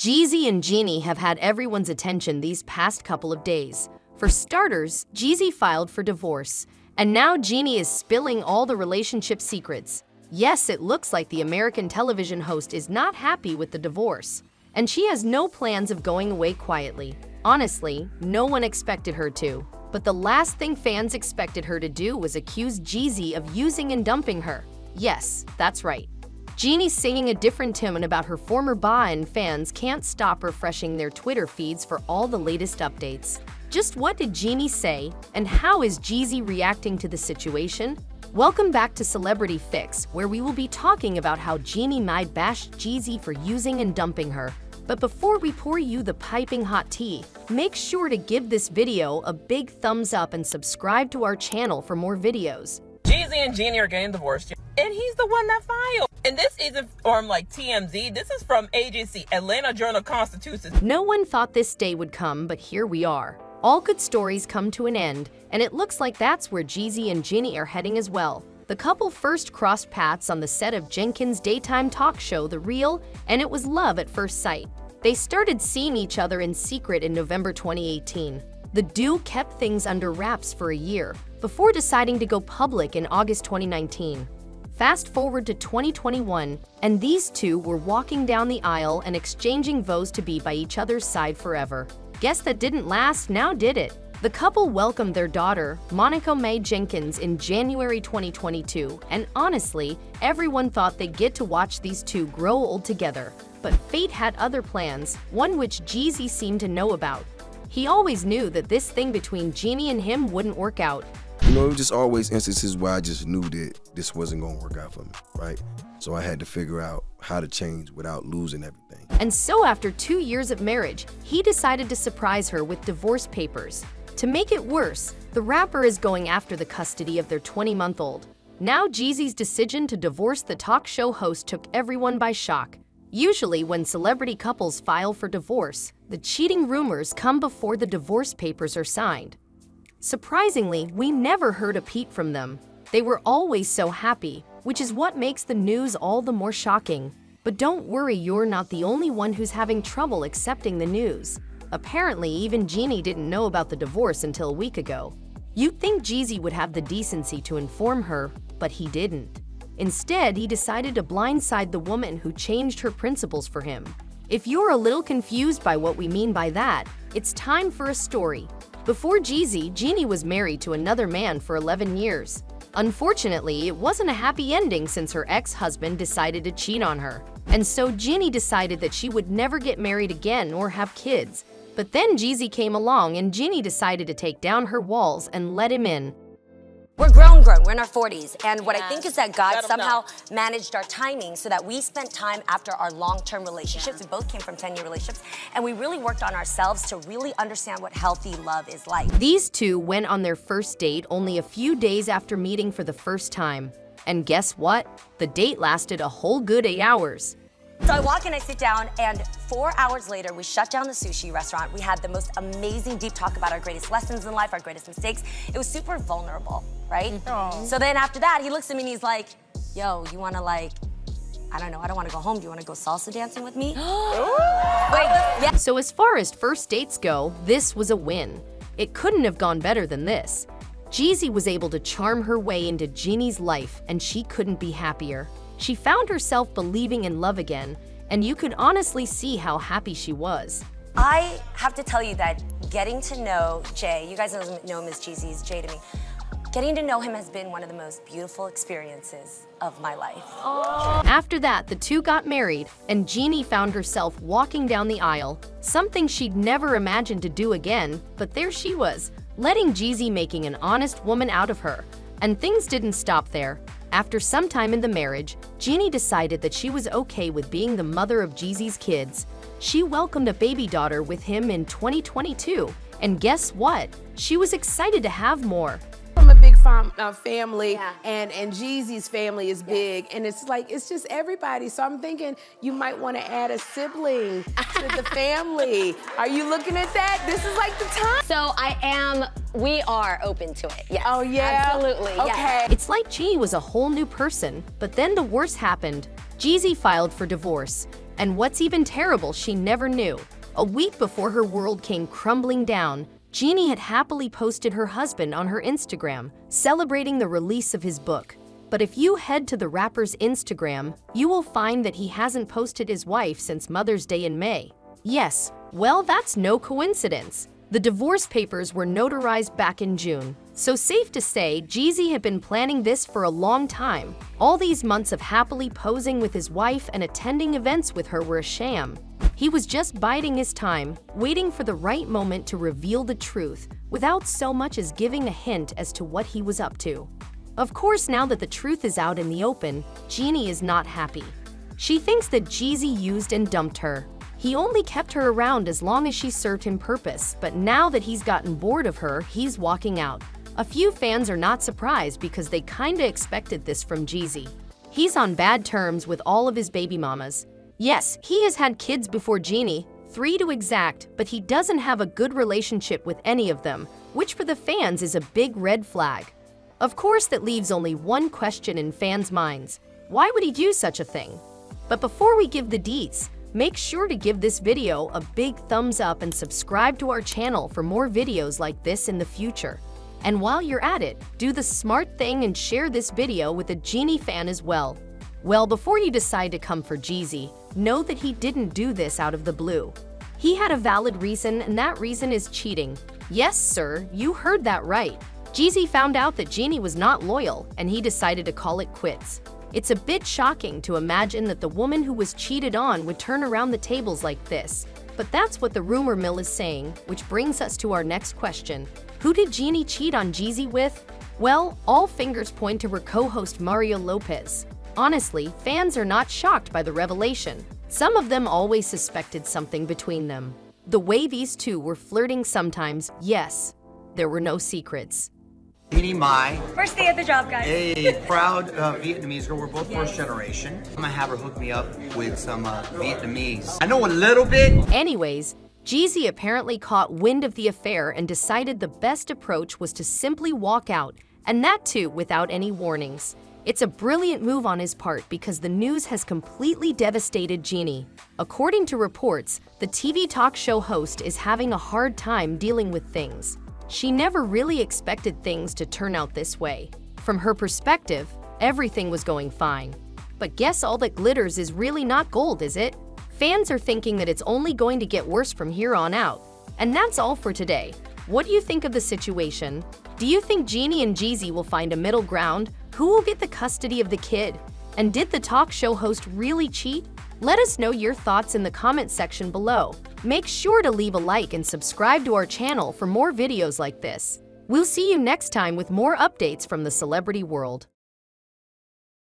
Jeezy and Jeannie have had everyone's attention these past couple of days. For starters, Jeezy filed for divorce, and now Jeannie is spilling all the relationship secrets. Yes, it looks like the American television host is not happy with the divorce, and she has no plans of going away quietly. Honestly, no one expected her to. But the last thing fans expected her to do was accuse Jeezy of using and dumping her. Yes, that's right. Jeannie's singing a different tune about her former beau, and fans can't stop refreshing their Twitter feeds for all the latest updates. Just what did Jeannie say, and how is Jeezy reacting to the situation? Welcome back to Celebrity Fix, where we will be talking about how Jeannie Mai bashed Jeezy for using and dumping her. But before we pour you the piping hot tea, make sure to give this video a big thumbs up and subscribe to our channel for more videos. Jeezy and Jeannie are getting divorced, and he's the one that filed. And this isn't from like TMZ, this is from agency Atlanta Journal-Constitution. No one thought this day would come, but here we are. All good stories come to an end, and it looks like that's where Jeezy and Jeannie are heading as well. The couple first crossed paths on the set of Jenkins' daytime talk show The Real, and it was love at first sight. They started seeing each other in secret in November 2018. The duo kept things under wraps for a year, before deciding to go public in August 2019. Fast forward to 2021, and these two were walking down the aisle and exchanging vows to be by each other's side forever. Guess that didn't last, now did it? The couple welcomed their daughter, Jeannie Mai Jenkins, in January 2022, and honestly, everyone thought they'd get to watch these two grow old together. But fate had other plans, one which Jeezy seemed to know about. He always knew that this thing between Jeannie and him wouldn't work out. You know, it was just always instances where I just knew that this wasn't gonna work out for me, right? So I had to figure out how to change without losing everything. And so after 2 years of marriage, he decided to surprise her with divorce papers. To make it worse, the rapper is going after the custody of their 20-month-old. Now Jeezy's decision to divorce the talk show host took everyone by shock. Usually when celebrity couples file for divorce, the cheating rumors come before the divorce papers are signed. Surprisingly, we never heard a peep from them. They were always so happy, which is what makes the news all the more shocking. But don't worry, you're not the only one who's having trouble accepting the news. Apparently, even Jeannie didn't know about the divorce until a week ago. You'd think Jeezy would have the decency to inform her, but he didn't. Instead, he decided to blindside the woman who changed her principles for him. If you're a little confused by what we mean by that, it's time for a story. Before Jeezy, Jeannie was married to another man for 11 years. Unfortunately, it wasn't a happy ending since her ex-husband decided to cheat on her. And so Jeannie decided that she would never get married again or have kids. But then Jeezy came along and Jeannie decided to take down her walls and let him in. We're grown, we're in our 40s, and what I think is that God somehow managed our timing so that we spent time after our long-term relationships. We both came from 10-year relationships, and we really worked on ourselves to really understand what healthy love is like. These two went on their first date only a few days after meeting for the first time. And guess what? The date lasted a whole good 8 hours. So I walk in, I sit down, and 4 hours later, we shut down the sushi restaurant. We had the most amazing deep talk about our greatest lessons in life, our greatest mistakes. It was super vulnerable, right? Aww. So then after that, he looks at me and he's like, yo, you wanna I don't know, I don't wanna go home. Do you wanna go salsa dancing with me? Wait, yeah. So as far as first dates go, this was a win. It couldn't have gone better than this. Jeezy was able to charm her way into Jeannie's life, and she couldn't be happier. She found herself believing in love again, and you could honestly see how happy she was. I have to tell you that getting to know Jay, you guys know him as Jeezy's Jay to me, getting to know him has been one of the most beautiful experiences of my life. Aww. After that, the two got married, and Jeannie found herself walking down the aisle, something she'd never imagined to do again, but there she was, letting Jeezy making an honest woman out of her. And things didn't stop there. After some time in the marriage, Jeannie decided that she was okay with being the mother of Jeezy's kids. She welcomed a baby daughter with him in 2022, and guess what? She was excited to have more. From a big family, and Jeezy's family is big, and it's like, it's just everybody. So I'm thinking you might want to add a sibling to the family. Are you looking at that? This is like the time. So we are open to it, yes. Oh yeah? Absolutely, okay. Yes. It's like Jeannie was a whole new person, but then the worst happened. Jeezy filed for divorce, And what's even terrible, she never knew. A week before her world came crumbling down, Jeannie had happily posted her husband on her Instagram, celebrating the release of his book. But if you head to the rapper's Instagram, you will find that he hasn't posted his wife since Mother's Day in May. Yes, well, that's no coincidence. The divorce papers were notarized back in June. So safe to say, Jeezy had been planning this for a long time. All these months of happily posing with his wife and attending events with her were a sham. He was just biding his time, waiting for the right moment to reveal the truth, without so much as giving a hint as to what he was up to. Of course, now that the truth is out in the open, Jeannie is not happy. She thinks that Jeezy used and dumped her. He only kept her around as long as she served him purpose, but now that he's gotten bored of her, he's walking out. A few fans are not surprised because they kinda expected this from Jeezy. He's on bad terms with all of his baby mamas. Yes, he has had kids before Jeannie, 3 to exact, but he doesn't have a good relationship with any of them, which for the fans is a big red flag. Of course, that leaves only one question in fans' minds. Why would he do such a thing? But before we give the deets, make sure to give this video a big thumbs up and subscribe to our channel for more videos like this in the future. And while you're at it, do the smart thing and share this video with a Jeannie fan as well. Well, before you decide to come for Jeezy, know that he didn't do this out of the blue. He had a valid reason, and that reason is cheating. Yes, sir, you heard that right. Jeezy found out that Jeannie was not loyal, and he decided to call it quits. It's a bit shocking to imagine that the woman who was cheated on would turn around the tables like this. But that's what the rumor mill is saying, which brings us to our next question. Who did Jeannie cheat on Jeezy with? Well, all fingers point to her co-host Mario Lopez. Honestly, fans are not shocked by the revelation. Some of them always suspected something between them. The way these two were flirting sometimes, yes, there were no secrets. Jeannie Mai. First day at the job, guys. A proud Vietnamese girl. We're both first generation. I'm gonna have her hook me up with some Vietnamese. I know a little bit. Anyways, Jeezy apparently caught wind of the affair and decided the best approach was to simply walk out, and that too without any warnings. It's a brilliant move on his part because the news has completely devastated Jeannie. According to reports, the TV talk show host is having a hard time dealing with things. She never really expected things to turn out this way. From her perspective, everything was going fine. But guess all that glitters is really not gold, is it? Fans are thinking that it's only going to get worse from here on out. And that's all for today. What do you think of the situation? Do you think Jeannie and Jeezy will find a middle ground? Who will get the custody of the kid? And did the talk show host really cheat? Let us know your thoughts in the comment section below. Make sure to leave a like and subscribe to our channel for more videos like this. We'll see you next time with more updates from the celebrity world.